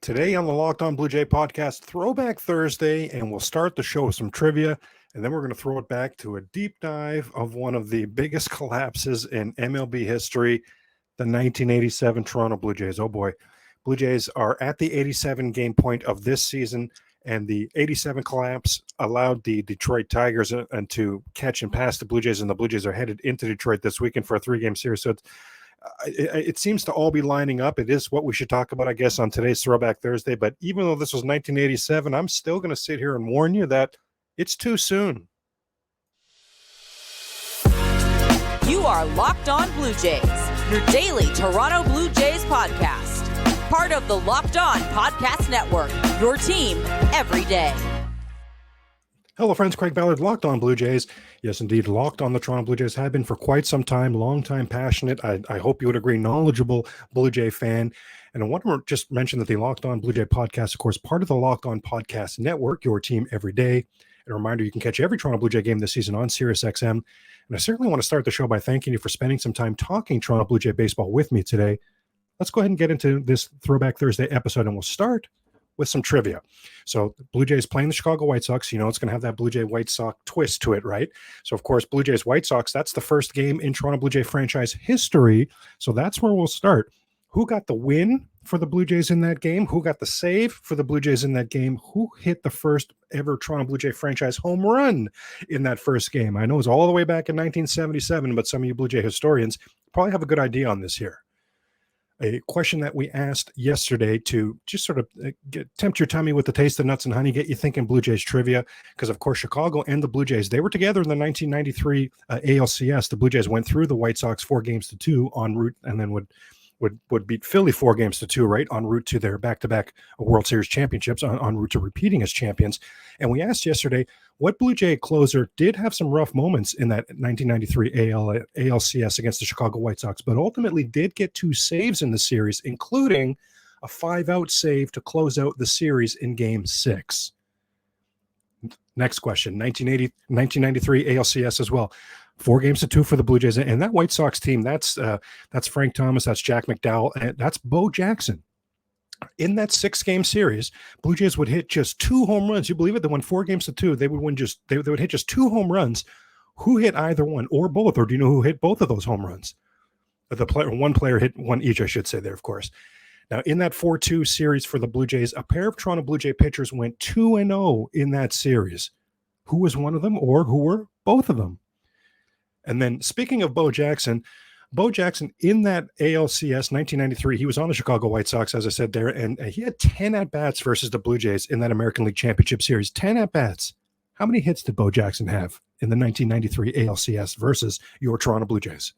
Today on the Locked On Blue Jay podcast, Throwback Thursday, and we'll start the show with some trivia, and then we're going to throw it back to a deep dive of one of the biggest collapses in MLB history, the 1987 Toronto Blue Jays. Oh boy, Blue Jays are at the 87 game point of this season, and the 87 collapse allowed the Detroit Tigers to catch and pass the Blue Jays, and the Blue Jays are headed into Detroit this weekend for a 3-game series. So it seems to all be lining up. It is what we should talk about, I guess, on today's Throwback Thursday. But even though this was 1987, I'm still going to sit here and warn you that it's too soon. You are Locked On Blue Jays, your daily Toronto Blue Jays podcast. Part of the Locked On Podcast Network, your team every day. Hello, friends. Craig Ballard, Locked On Blue Jays. Yes, indeed, Locked On the Toronto Blue Jays have been for quite some time, long time, passionate. I hope you would agree, knowledgeable Blue Jay fan. And I want to just mention that the Locked On Blue Jay podcast, of course, part of the Locked On Podcast Network, your team every day. And a reminder, you can catch every Toronto Blue Jay game this season on SiriusXM. And I certainly want to start the show by thanking you for spending some time talking Toronto Blue Jay baseball with me today. Let's go ahead and get into this Throwback Thursday episode, and we'll start with some trivia. So the Blue Jays playing the Chicago White Sox, you know it's going to have that Blue Jay White Sox twist to it, right? So, of course, Blue Jays White Sox, that's the first game in Toronto Blue Jay franchise history. So that's where we'll start. Who got the win for the Blue Jays in that game? Who got the save for the Blue Jays in that game? Who hit the first ever Toronto Blue Jay franchise home run in that first game? I know it's all the way back in 1977, but some of you Blue Jay historians probably have a good idea on this here. A question that we asked yesterday to just sort of tempt your tummy with the taste of nuts and honey, get you thinking Blue Jays trivia, because, of course, Chicago and the Blue Jays, they were together in the 1993 ALCS. The Blue Jays went through the White Sox 4-2 en route, and then would beat Philly 4-2, right, en route to their back-to-back World Series championships, en route to repeating as champions. And we asked yesterday, what Blue Jay closer did have some rough moments in that 1993 ALCS against the Chicago White Sox, but ultimately did get 2 saves in the series, including a 5-out save to close out the series in Game 6. Next question, 1993 ALCS as well. 4-2 for the Blue Jays. And that White Sox team, that's Frank Thomas, that's Jack McDowell, and that's Bo Jackson. In that 6-game series, Blue Jays would hit just 2 home runs. You believe it? They won 4-2. They would hit just 2 home runs. Who hit either one or both? Or do you know who hit both of those home runs? One player hit one each, I should say there, of course. Now, in that 4-2 series for the Blue Jays, a pair of Toronto Blue Jay pitchers went 2-0 in that series. Who was one of them, or who were both of them? And then, speaking of Bo Jackson in that ALCS 1993, he was on the Chicago White Sox, as I said there, and he had 10 at-bats versus the Blue Jays in that American League Championship Series. 10 at-bats. How many hits did Bo Jackson have in the 1993 ALCS versus your Toronto Blue Jays?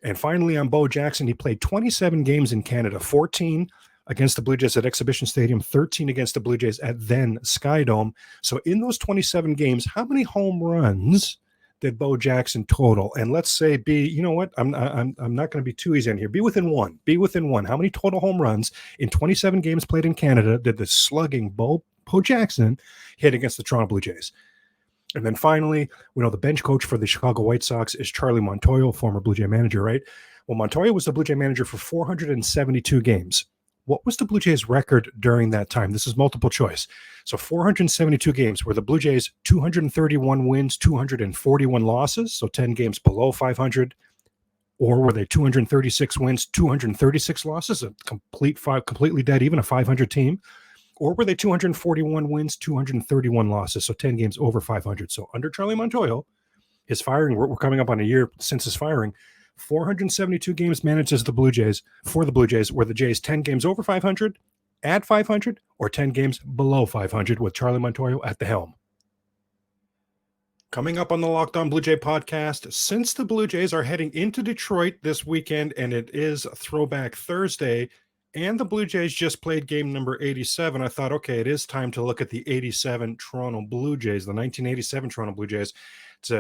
And finally, on Bo Jackson, he played 27 games in Canada, 14 against the Blue Jays at Exhibition Stadium, 13 against the Blue Jays at then Sky Dome. So in those 27 games, how many home runs did Bo Jackson total? And let's say you know what? I'm not going to be too easy on here. Be within one. How many total home runs in 27 games played in Canada did the slugging Bo Jackson hit against the Toronto Blue Jays? And then finally, we know the bench coach for the Chicago White Sox is Charlie Montoyo, former Blue Jay manager, right? Well, Montoyo was the Blue Jay manager for 472 games. What was the Blue Jays record during that time? This is multiple choice. So 472 games. Were the Blue Jays 231 wins, 241 losses, so 10 games below 500? Or were they 236 wins, 236 losses, a completely dead even, a 500 team? Or were they 241 wins, 231 losses, so 10 games over 500? So under Charlie Montoyo, his firing, we're coming up on a year since his firing, 472 games managed as the Blue Jays. For the Blue Jays, were the Jays 10 games over 500, at 500, or 10 games below 500 with Charlie Montoyo at the helm? Coming up on the Locked On Blue Jay podcast, since the Blue Jays are heading into Detroit this weekend, and it is Throwback Thursday, and the Blue Jays just played game number 87, I thought, okay, it is time to look at the 87 Toronto Blue Jays, the 1987 Toronto Blue Jays. It's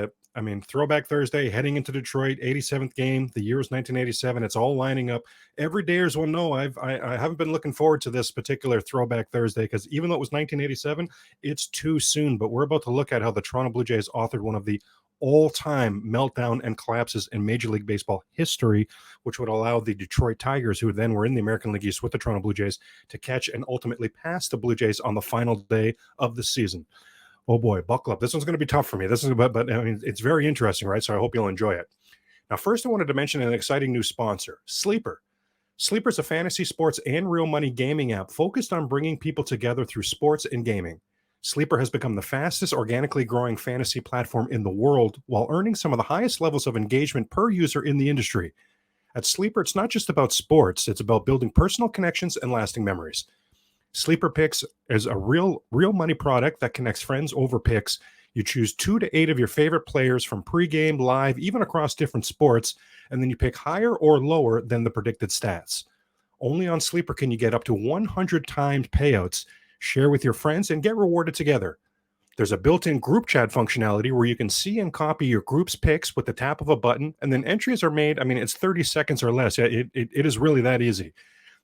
Throwback Thursday, heading into Detroit, 87th game. The year is 1987. It's all lining up. Every Dayers will know I haven't been looking forward to this particular Throwback Thursday because even though it was 1987, it's too soon. But we're about to look at how the Toronto Blue Jays authored one of the all-time meltdown and collapses in Major League Baseball history, which would allow the Detroit Tigers, who then were in the American League East with the Toronto Blue Jays, to catch and ultimately pass the Blue Jays on the final day of the season. Oh boy, buckle up. This one's going to be tough for me. But I mean, it's very interesting, right? So I hope you'll enjoy it. Now, first, I wanted to mention an exciting new sponsor, Sleeper. Sleeper is a fantasy sports and real money gaming app focused on bringing people together through sports and gaming. Sleeper has become the fastest organically growing fantasy platform in the world while earning some of the highest levels of engagement per user in the industry. At Sleeper, it's not just about sports, it's about building personal connections and lasting memories. Sleeper Picks is a real money product that connects friends over picks. You choose 2 to 8 of your favorite players from pregame, live, even across different sports, and then you pick higher or lower than the predicted stats. Only on Sleeper can you get up to 100 times payouts, share with your friends, and get rewarded together. There's a built-in group chat functionality where you can see and copy your group's picks with the tap of a button, and then entries are made. I mean, it's 30 seconds or less. It is really that easy.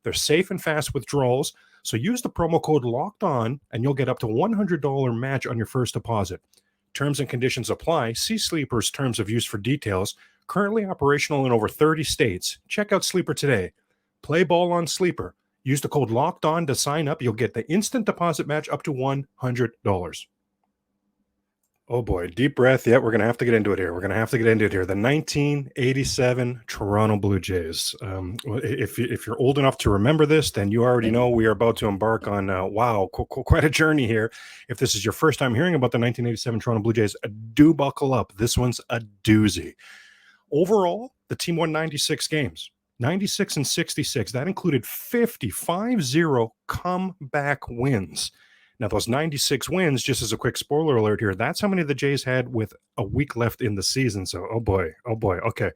They're safe and fast withdrawals, so use the promo code LOCKEDON, and you'll get up to $100 match on your first deposit. Terms and conditions apply. See Sleeper's terms of use for details. Currently operational in over 30 states. Check out Sleeper today. Play ball on Sleeper. Use the code LOCKEDON to sign up. You'll get the instant deposit match up to $100. Oh boy, deep breath. Yeah, we're going to have to get into it here. The 1987 Toronto Blue Jays. If you're old enough to remember this, then you already know we are about to embark on, quite a journey here. If this is your first time hearing about the 1987 Toronto Blue Jays, do buckle up. This one's a doozy. Overall, the team won 96 games. 96 and 66. That included 50 comeback wins. Now, those 96 wins, just as a quick spoiler alert here, that's how many the Jays had with a week left in the season. So, oh boy. Okay.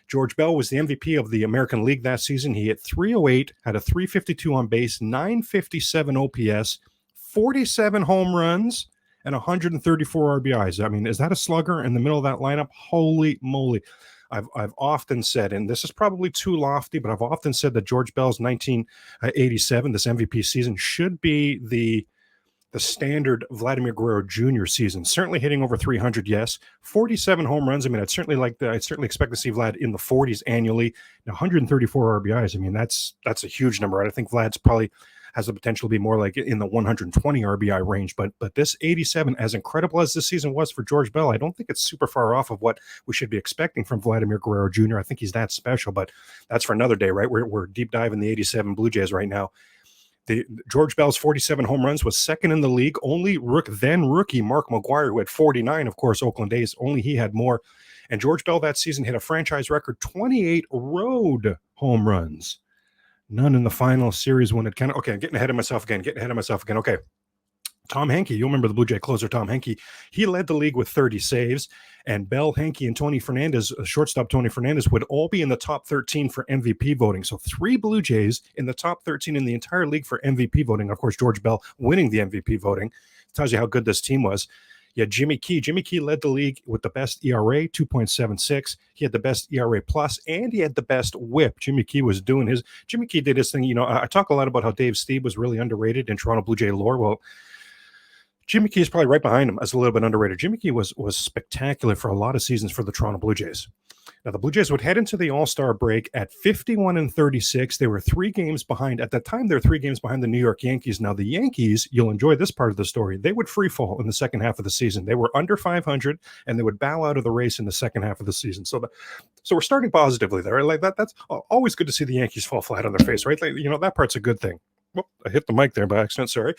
George Bell was the MVP of the American League that season. He hit .308, had a .352 on base, .957 OPS, 47 home runs, and 134 RBIs. I mean, is that a slugger in the middle of that lineup? Holy moly. I've often said, and this is probably too lofty, but I've often said that George Bell's 1987, this MVP season, should be the standard Vladimir Guerrero Jr. season. Certainly hitting over 300, yes. 47 home runs. I mean, I'd certainly expect to see Vlad in the 40s annually. Now, 134 RBIs. I mean, that's a huge number. I think Vlad's probably has the potential to be more like in the 120 RBI range. But this 87, as incredible as this season was for George Bell, I don't think it's super far off of what we should be expecting from Vladimir Guerrero Jr. I think he's that special, but that's for another day, right? We're deep diving the 87 Blue Jays right now. George Bell's 47 home runs was second in the league. Only rookie Mark McGwire, who had 49, of course, Oakland A's, only he had more. And George Bell that season hit a franchise record 28 road home runs. None in the final series when it kind of, okay, I'm getting ahead of myself again. Okay. Tom Henke, you'll remember the Blue Jay closer, Tom Henke. He led the league with 30 saves, and Bell, Henke, and Tony Fernandez, shortstop Tony Fernandez, would all be in the top 13 for MVP voting. So 3 Blue Jays in the top 13 in the entire league for MVP voting. Of course, George Bell winning the MVP voting. Tells you how good this team was. Yeah, Jimmy Key. Jimmy Key led the league with the best ERA, 2.76. He had the best ERA plus, and he had the best whip. Jimmy Key did his thing. You know, I talk a lot about how Dave Stieb was really underrated in Toronto Blue Jay lore. Well, Jimmy Key is probably right behind him as a little bit underrated. Jimmy Key was spectacular for a lot of seasons for the Toronto Blue Jays. Now, the Blue Jays would head into the All-Star break at 51-36. They were 3 games behind. At that time, they're 3 games behind the New York Yankees. Now, the Yankees, you'll enjoy this part of the story, they would free fall in the second half of the season. They were under 500, and they would bow out of the race in the second half of the season. So we're starting positively there. Like that's always good to see the Yankees fall flat on their face, right? Like, you know, that part's a good thing. Well, I hit the mic there by accident, sorry.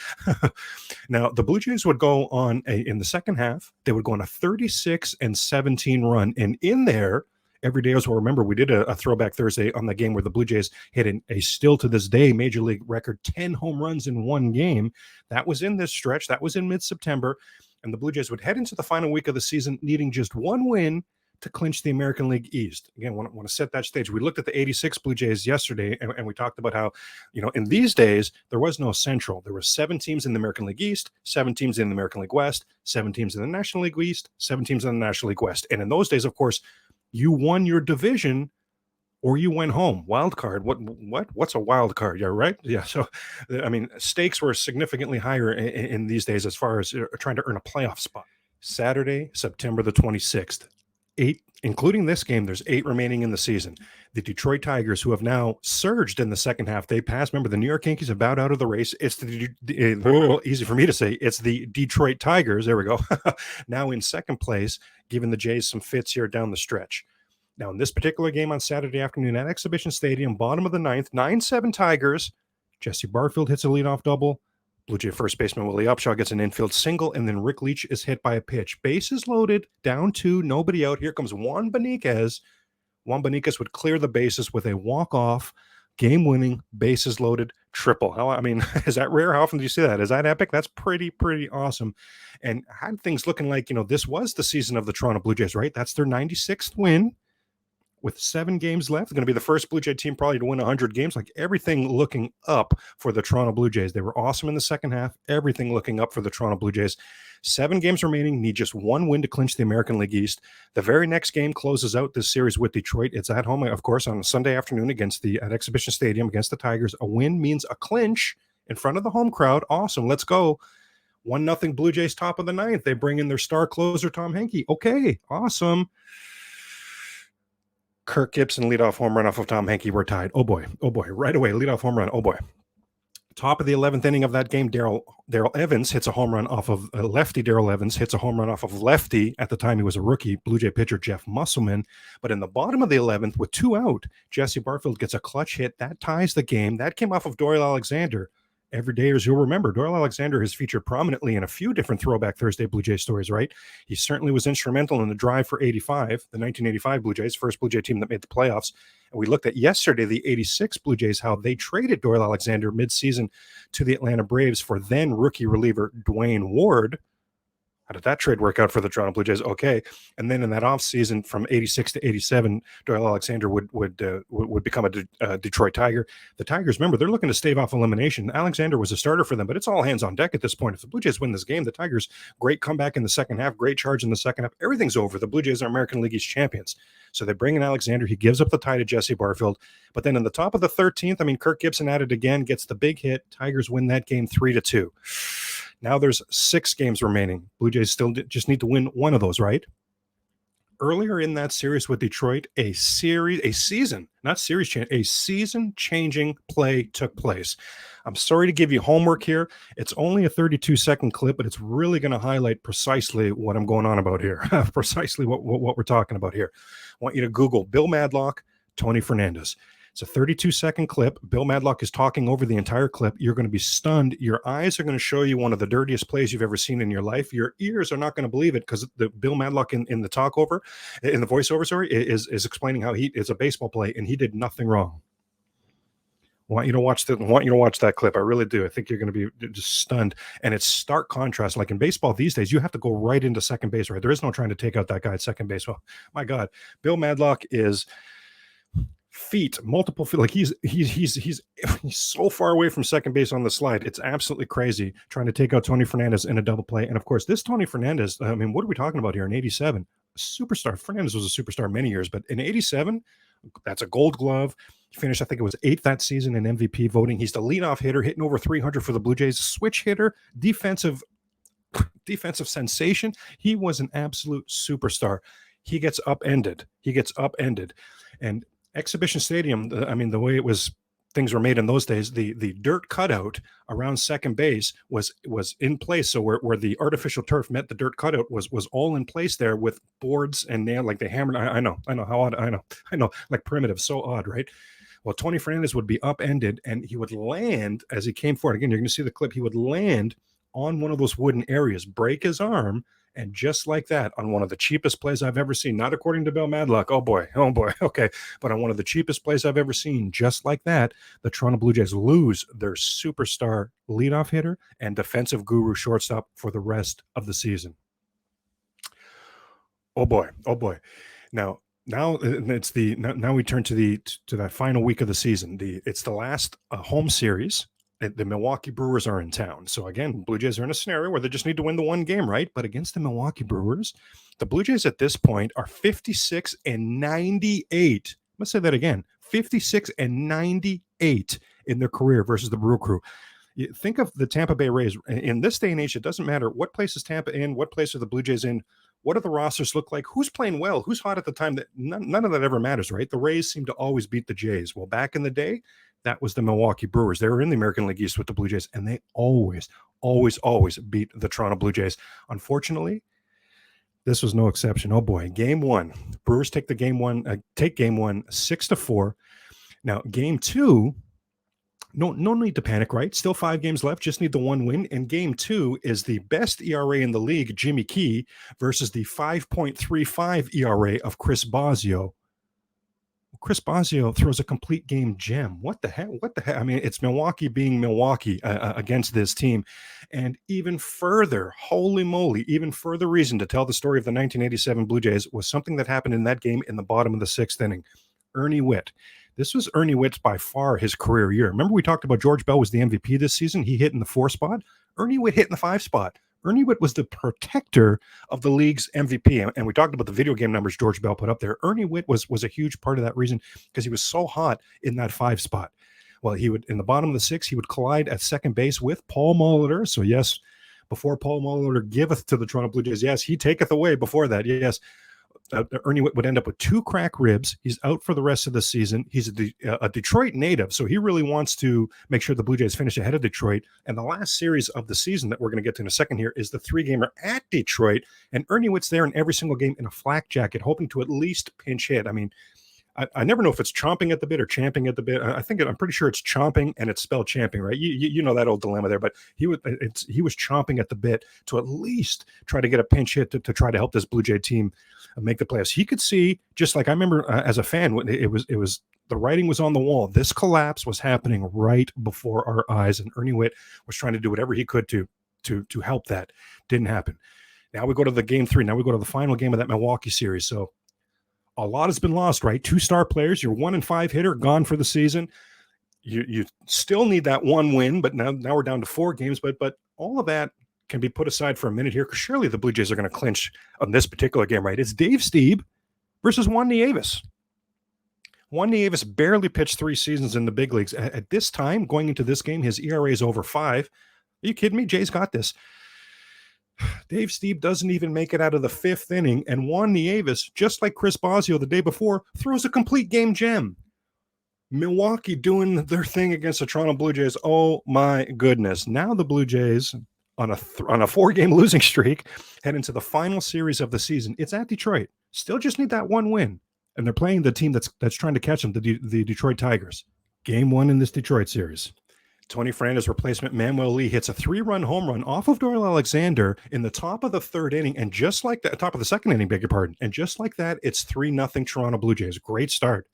Now, the Blue Jays would go on in the second half, they would go on a 36-17 run. And in there, every day as well, remember, we did a Throwback Thursday on the game where the Blue Jays hit a still to this day Major League record 10 home runs in one game. That was in this stretch. That was in mid-September. And the Blue Jays would head into the final week of the season needing just one win to clinch the American League East. Again, want to set that stage. We looked at the 86 Blue Jays yesterday, and we talked about how, you know, in these days, there was no Central. There were 7 teams in the American League East, 7 teams in the American League West, 7 teams in the National League East, 7 teams in the National League West. And in those days, of course, you won your division or you went home. Wild card. What's a wild card? Yeah, right? Yeah. So, I mean, stakes were significantly higher in these days as far as trying to earn a playoff spot. Saturday, September the 26th. 8, including this game, there's 8 remaining in the season. The Detroit Tigers, who have now surged in the second half, they passed. Remember, the New York Yankees have bowed out of the race. It's easy for me to say. It's the Detroit Tigers. There we go. Now in second place, giving the Jays some fits here down the stretch. Now, in this particular game on Saturday afternoon at Exhibition Stadium, bottom of the ninth, 9-7 Tigers. Jesse Barfield hits a leadoff double. Blue Jay first baseman Willie Upshaw gets an infield single, and then Rick Leach is hit by a pitch. Bases loaded, down 2, nobody out. Here comes Juan Beniquez. Juan Beniquez would clear the bases with a walk-off, game-winning, bases-loaded triple. Is that rare? How often do you see that? Is that epic? That's pretty awesome. And had things looking like, this was the season of the Toronto Blue Jays, right? That's their 96th win. With 7 games left, going to be the first Blue Jay team probably to win 100 games. Like everything looking up for the Toronto Blue Jays. They were awesome in the second half. Everything looking up for the Toronto Blue Jays. 7 games remaining. Need just 1 win to clinch the American League East. The very next game closes out this series with Detroit. It's at home, of course, on a Sunday afternoon at Exhibition Stadium against the Tigers. A win means a clinch in front of the home crowd. Awesome. Let's go. 1-0 Blue Jays top of the ninth. They bring in their star closer, Tom Henke. Okay. Awesome. Kirk Gibson leadoff home run off of Tom Henke. We're tied. Oh boy. Right away, leadoff home run. Oh boy. Top of the 11th inning of that game, Darrell Evans hits a home run off of lefty. Darrell Evans hits a home run off of lefty. At the time, he was a rookie, Blue Jay pitcher Jeff Musselman. But in the bottom of the 11th, with 2 out, Jesse Barfield gets a clutch hit. That ties the game. That came off of Doyle Alexander. Everydayers, you'll remember, Doyle Alexander has featured prominently in a few different Throwback Thursday Blue Jay stories, right? He certainly was instrumental in the drive for 85, the 1985 Blue Jays, first Blue Jay team that made the playoffs. And we looked at yesterday, the 86 Blue Jays, how they traded Doyle Alexander midseason to the Atlanta Braves for then rookie reliever Dwayne Ward. How did that trade work out for the Toronto Blue Jays? Okay. And then in that offseason from 86 to 87, Doyle Alexander would become a Detroit Tiger. The Tigers, remember, they're looking to stave off elimination. Alexander was a starter for them, but it's all hands on deck at this point. If the Blue Jays win this game, the Tigers, great comeback in the second half, great charge in the second half. Everything's over. The Blue Jays are American League East champions. So they bring in Alexander. He gives up the tie to Jesse Barfield. But then in the top of the 13th, Kirk Gibson at it again, gets the big hit. Tigers win that game 3-2. Now there's 6 games remaining. Blue Jays still just need to win one of those, right? Earlier in that series with Detroit, a season-changing play took place. I'm sorry to give you homework here. It's only a 32-second clip, but it's really going to highlight precisely what I'm going on about here, precisely what we're talking about here. I want you to Google Bill Madlock, Tony Fernandez. It's a 32-second clip. Bill Madlock is talking over the entire clip. You're going to be stunned. Your eyes are going to show you one of the dirtiest plays you've ever seen in your life. Your ears are not going to believe it because the Bill Madlock in the voiceover, is explaining how it's a baseball play and he did nothing wrong. I want you to watch that clip. I really do. I think you're going to be just stunned. And it's stark contrast. Like in baseball these days, you have to go right into second base, right? There is no trying to take out that guy at second base. Well, my God, Bill Madlock is multiple feet. Like he's so far away from second base on the slide. It's absolutely crazy trying to take out Tony Fernandez in a double play. And of course, this Tony Fernandez, what are we talking about here? In 87, superstar. Fernandez was a superstar many years, but in 87, that's a Gold Glove. He finished, I think it was 8th that season in MVP voting. He's the leadoff hitter, hitting over 300 for the Blue Jays. Switch hitter, defensive sensation. He was an absolute superstar. He gets upended. And Exhibition Stadium, the way things were made in those days, the dirt cutout around second base was in place. So where the artificial turf met the dirt cutout was all in place there with boards and nail, like they hammered. I know how odd. I know, like primitive, so odd, right? Well, Tony Fernandez would be upended and he would land as he came forward. Again, you're going to see the clip. He would land on one of those wooden areas, break his arm, and just like that, on one of the cheapest plays I've ever seen, not according to Bill Madlock, oh boy, okay, but on one of the cheapest plays I've ever seen, just like that, the Toronto Blue Jays lose their superstar leadoff hitter and defensive guru shortstop for the rest of the season. Oh boy. Now it's now we turn to that final week of the season. It's the last home series. The Milwaukee Brewers are in town. So again, Blue Jays are in a scenario where they just need to win the one game, right? But against the Milwaukee Brewers, the Blue Jays at this point are 56-98. Let's say that again, 56-98 in their career versus the Brew Crew. Think of the Tampa Bay Rays. In this day and age, it doesn't matter what place is Tampa in, what place are the Blue Jays in, what do the rosters look like, who's playing well, who's hot at the time. That none of that ever matters, right? The Rays seem to always beat the Jays. Well, back in the day, that was the Milwaukee Brewers. They were in the American League East with the Blue Jays, and they always beat the Toronto Blue Jays. Unfortunately, this was no exception. Oh boy, game one. Brewers take game one 6-4. Now, game two, no need to panic, right? Still 5 games left, just need the one win. And game two is the best ERA in the league, Jimmy Key, versus the 5.35 ERA of Chris Bosio. Chris Bosio throws a complete game gem. What the heck? I mean, it's Milwaukee being Milwaukee against this team. And even further, holy moly, even further reason to tell the story of the 1987 Blue Jays was something that happened in that game in the bottom of the 6th inning. Ernie Whitt. This was Ernie Whitt's by far his career year. Remember we talked about George Bell was the MVP this season? He hit in the 4 spot. Ernie Whitt hit in the 5 spot. Ernie Whitt was the protector of the league's MVP. And we talked about the video game numbers George Bell put up there. Ernie Whitt was a huge part of that reason because he was so hot in that 5 spot. Well, he would, in the bottom of the 6, he would collide at second base with Paul Molitor. So yes, before Paul Molitor giveth to the Toronto Blue Jays, yes, he taketh away before that. Yes. Ernie Whitt would end up with 2 cracked ribs. He's out for the rest of the season. He's a Detroit native, so he really wants to make sure the Blue Jays finish ahead of Detroit. And the last series of the season that we're going to get to in a second here is the 3-gamer at Detroit. And Ernie Whitt's there in every single game in a flak jacket, hoping to at least pinch hit. I mean, I never know if it's chomping at the bit or champing at the bit. I'm pretty sure it's chomping, and it's spelled champing, right? You know that old dilemma there. But he was chomping at the bit to at least try to get a pinch hit to try to help this Blue Jay team make the playoffs. He could see, just like I remember as a fan, when it was the writing was on the wall. This collapse was happening right before our eyes, and Ernie Whitt was trying to do whatever he could to help that. Didn't happen. Now we go to the game 3. Now we go to the final game of that Milwaukee series. So a lot has been lost, right? 2 star players, your 1-5 hitter gone for the season. You still need that one win, but now we're down to 4 games. But all of that can be put aside for a minute here, because surely the Blue Jays are going to clinch on this particular game, right? It's Dave Stieb versus Juan Nieves. Juan Nieves barely pitched 3 seasons in the big leagues. At this time, going into this game, his ERA is over 5. Are you kidding me? Jay's got this. Dave Stieb doesn't even make it out of the 5th inning, and Juan Nieves, just like Chris Bosio the day before, throws a complete game gem. Milwaukee doing their thing against the Toronto Blue Jays. Oh my goodness. Now the Blue Jays on a 4-game losing streak head into the final series of the season. It's at Detroit. Still just need that one win. And they're playing the team that's trying to catch them, the Detroit Tigers. Game 1 in this Detroit series. Tony Fernanda's replacement, Manuel Lee, hits a 3-run home run off of Doyle Alexander in the top of the 3rd inning. And just like that, top of the 2nd inning, beg your pardon. And just like that, it's 3-0 Toronto Blue Jays. Great start.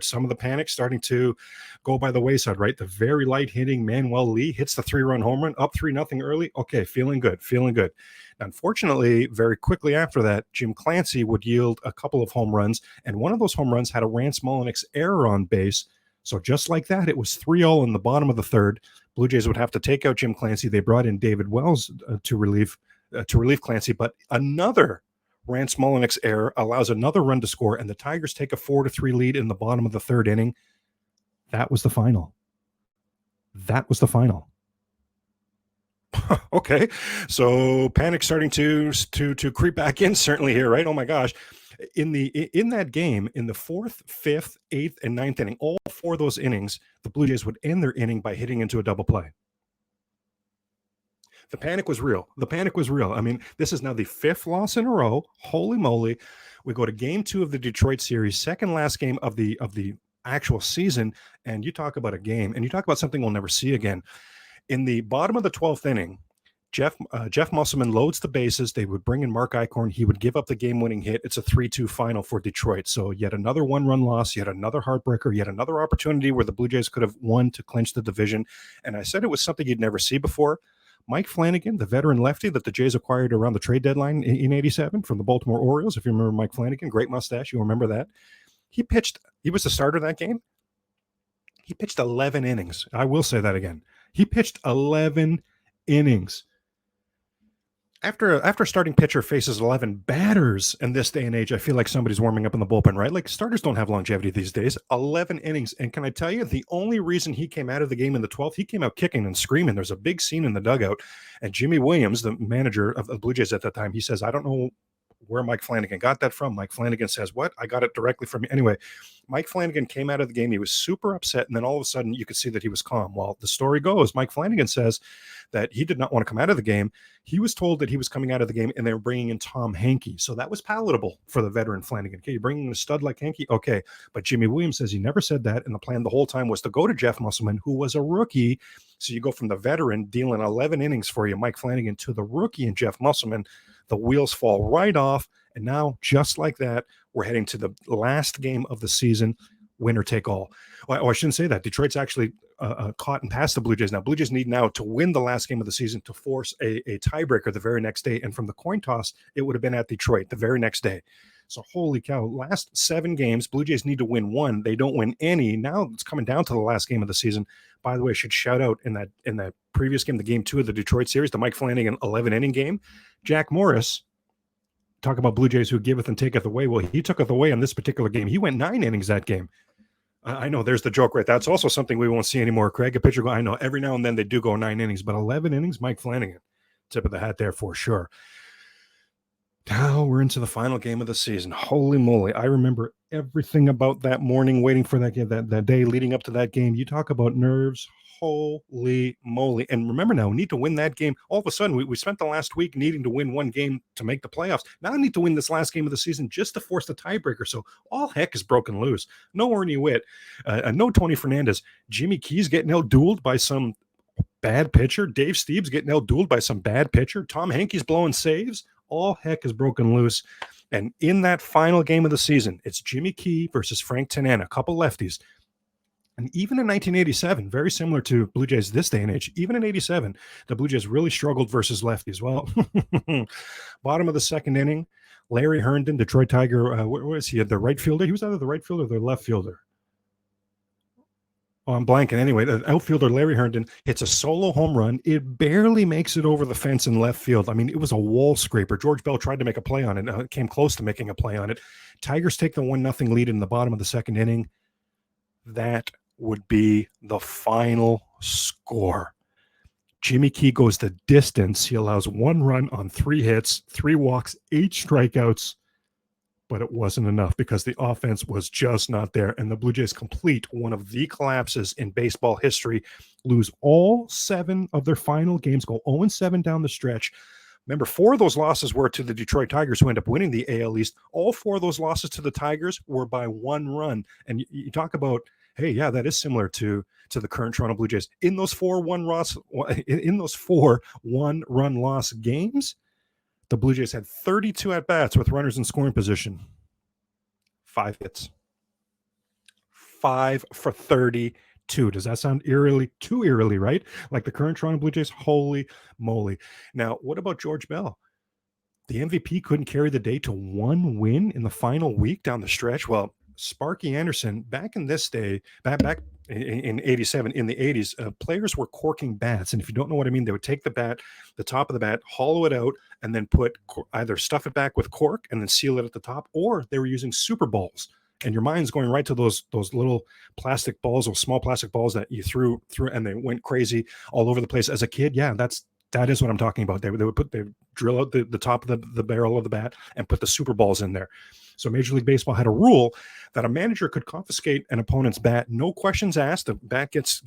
Some of the panic starting to go by the wayside, right? The very light hitting Manuel Lee hits the 3-run home run, up 3-0 early. Okay, feeling good. Unfortunately, very quickly after that, Jim Clancy would yield a couple of home runs. And one of those home runs had a Rance Mulliniks error on base. So just like that, it was 3-0 in the bottom of the 3rd. Blue Jays would have to take out Jim Clancy. They brought in David Wells to relieve Clancy, but another Rance Mulliniks error allows another run to score, and the Tigers take a 4-3 lead in the bottom of the 3rd inning. That was the final. Okay, so panic starting to creep back in certainly here, right? Oh my gosh. In that game, in the 4th, 5th, 8th, and 9th inning, all 4 of those innings, the Blue Jays would end their inning by hitting into a double play. The panic was real. I mean, this is now the 5th loss in a row. Holy moly. We go to game 2 of the Detroit series, second last game of the actual season, and you talk about a game, and you talk about something we'll never see again. In the bottom of the 12th inning, Jeff Musselman loads the bases. They would bring in Mark Eichhorn. He would give up the game-winning hit. It's a 3-2 final for Detroit. So yet another 1-run loss, yet another heartbreaker, yet another opportunity where the Blue Jays could have won to clinch the division. And I said it was something you'd never see before. Mike Flanagan, the veteran lefty that the Jays acquired around the trade deadline in 87 from the Baltimore Orioles, if you remember Mike Flanagan, great mustache, you'll remember that. He was the starter that game. He pitched 11 innings. I will say that again. He pitched 11 innings. after a starting pitcher faces 11 batters in this day and age, I feel like somebody's warming up in the bullpen, right? Like starters don't have longevity these days. 11 innings. And can I tell you, the only reason he came out of the game in the 12th, he came out kicking and screaming. There's a big scene in the dugout. And Jimmy Williams, the manager of the Blue Jays at that time, he says, I don't know where Mike Flanagan got that from. Mike Flanagan says, what? I got it directly from you. Anyway, Mike Flanagan came out of the game. He was super upset. And then all of a sudden you could see that he was calm. Well, the story goes, Mike Flanagan says that he did not want to come out of the game. He was told that he was coming out of the game and they were bringing in Tom Hankey. So that was palatable for the veteran Flanagan. Okay, you're bringing in a stud like Hankey? Okay. But Jimmy Williams says he never said that. And the plan the whole time was to go to Jeff Musselman, who was a rookie. So you go from the veteran dealing 11 innings for you, Mike Flanagan, to the rookie and Jeff Musselman. The wheels fall right off. And now, just like that, we're heading to the last game of the season, winner take all. Oh, I shouldn't say that. Detroit's actually caught and passed the Blue Jays now. Blue Jays need now to win the last game of the season to force a tiebreaker the very next day. And from the coin toss, it would have been at Detroit the very next day. So holy cow, last 7 games, Blue Jays need to win 1. They don't win any. Now it's coming down to the last game of the season. By the way, I should shout out in that previous game, the game 2 of the Detroit series, the Mike Flanagan 11-inning game, Jack Morris. Talk about Blue Jays who giveth and taketh away. Well, he tooketh away on this particular game. He went 9 innings that game. I know there's the joke, right? That's also something we won't see anymore. Craig, a pitcher go, I know every now and then they do go 9 innings, but 11 innings, Mike Flanagan, tip of the hat there for sure. Now we're into the final game of the season. Holy moly. I remember everything about that morning waiting for that game, that day leading up to that game. You talk about nerves. Holy moly. And remember now, we need to win that game. All of a sudden, we spent the last week needing to win 1 game to make the playoffs. Now I need to win this last game of the season just to force the tiebreaker. So all heck is broken loose. No Ernie Witt, no Tony Fernandez. Jimmy Key's getting out-dueled by some bad pitcher. Dave Steeves getting out-dueled by some bad pitcher. Tom Hankey's blowing saves. All heck is broken loose. And in that final game of the season, it's Jimmy Key versus Frank Tanana, a couple lefties. And even in 1987, very similar to Blue Jays this day and age, even in 87, the Blue Jays really struggled versus lefties. Well, bottom of the second inning, Larry Herndon, Detroit Tiger, where was he? The right fielder? He was either the right fielder or the left fielder. Oh, I'm blanking. Anyway, the outfielder, Larry Herndon, hits a solo home run. It barely makes it over the fence in left field. I mean, it was a wall scraper. George Bell tried to make a play on it. Came close to making a play on it. Tigers take the 1-0 lead in the bottom of the second inning. That would be the final score. Jimmy Key goes the distance. He allows 1 run on 3 hits, 3 walks, 8 strikeouts, but it wasn't enough because the offense was just not there. And the Blue Jays complete one of the collapses in baseball history, lose all 7 of their final games, go 0-7 down the stretch. Remember, 4 of those losses were to the Detroit Tigers, who end up winning the AL East. All 4 of those losses to the Tigers were by 1 run. And you talk about, hey, yeah, that is similar to the current Toronto Blue Jays. In those 4 one-run loss games, the Blue Jays had 32 at-bats with runners in scoring position. 5 hits. 5 for 32. Does that sound too eerily, right? Like the current Toronto Blue Jays? Holy moly. Now, what about George Bell? The MVP couldn't carry the day to 1 win in the final week down the stretch. Well, Sparky Anderson, back in this day, back in 87, in the 80s, players were corking bats. And if you don't know what I mean, they would take the bat, the top of the bat, hollow it out, and then either stuff it back with cork and then seal it at the top, or they were using super balls. And your mind's going right to those little plastic balls, those small plastic balls that you threw, and they went crazy all over the place. As a kid, yeah, that is what I'm talking about. They would drill out the top of the barrel of the bat and put the super balls in there. So Major League Baseball had a rule that a manager could confiscate an opponent's bat, no questions asked. The bat gets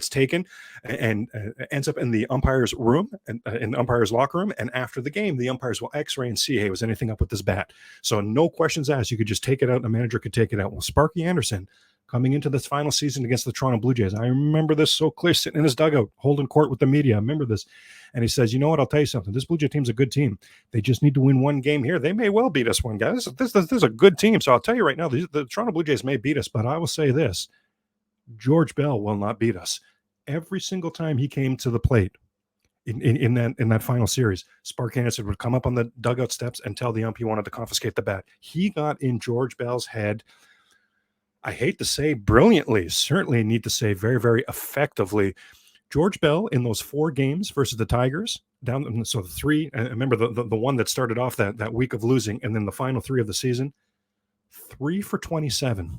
taken and ends up in the umpire's room, and in the umpire's locker room. And after the game, the umpires will X-ray and see, hey, was anything up with this bat? So no questions asked. You could just take it out, and the manager could take it out. Well, Sparky Anderson, coming into this final season against the Toronto Blue Jays, I remember this so clear, sitting in his dugout, holding court with the media. I remember this. And he says, you know what, I'll tell you something. This Blue Jay team's a good team. They just need to win 1 game here. They may well beat us one, guys. This is a good team. So I'll tell you right now, the Toronto Blue Jays may beat us, but I will say this. George Bell will not beat us. Every single time he came to the plate in that final series, Sparky Anderson would come up on the dugout steps and tell the ump he wanted to confiscate the bat. He got in George Bell's head, I hate to say brilliantly, certainly need to say very, very effectively. George Bell in those 4 games versus the Tigers, so the 3, remember the one that started off that week of losing, and then the final 3 of the season, 3 for 27.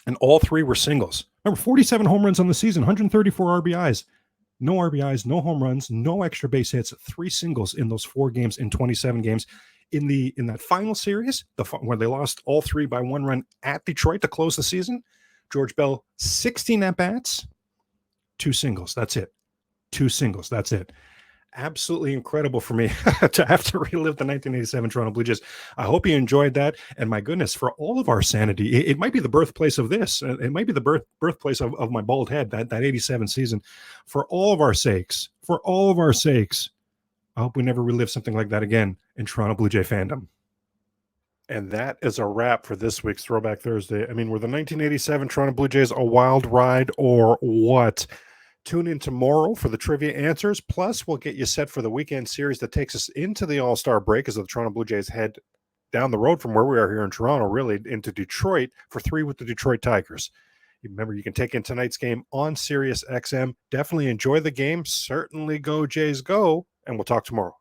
And all 3 were singles. Remember, 47 home runs on the season, 134 RBIs. No RBIs, no home runs, no extra base hits, 3 singles in those 4 games in 27 games. In that final series, where they lost all 3 by 1 run at Detroit to close the season, George Bell, 16 at-bats, 2 singles. That's it. 2 singles. That's it. Absolutely incredible for me to have to relive the 1987 Toronto Blue Jays. I hope you enjoyed that. And my goodness, for all of our sanity, it might be the birthplace of this. It might be the birthplace of my bald head, that 87 season. For all of our sakes, I hope we never relive something like that again in Toronto Blue Jay fandom. And that is a wrap for this week's Throwback Thursday. I mean, were the 1987 Toronto Blue Jays a wild ride or what? Tune in tomorrow for the trivia answers. Plus, we'll get you set for the weekend series that takes us into the All-Star break as the Toronto Blue Jays head down the road from where we are here in Toronto, really, into Detroit for 3 with the Detroit Tigers. Remember, you can take in tonight's game on Sirius XM. Definitely enjoy the game. Certainly go Jays go, and we'll talk tomorrow.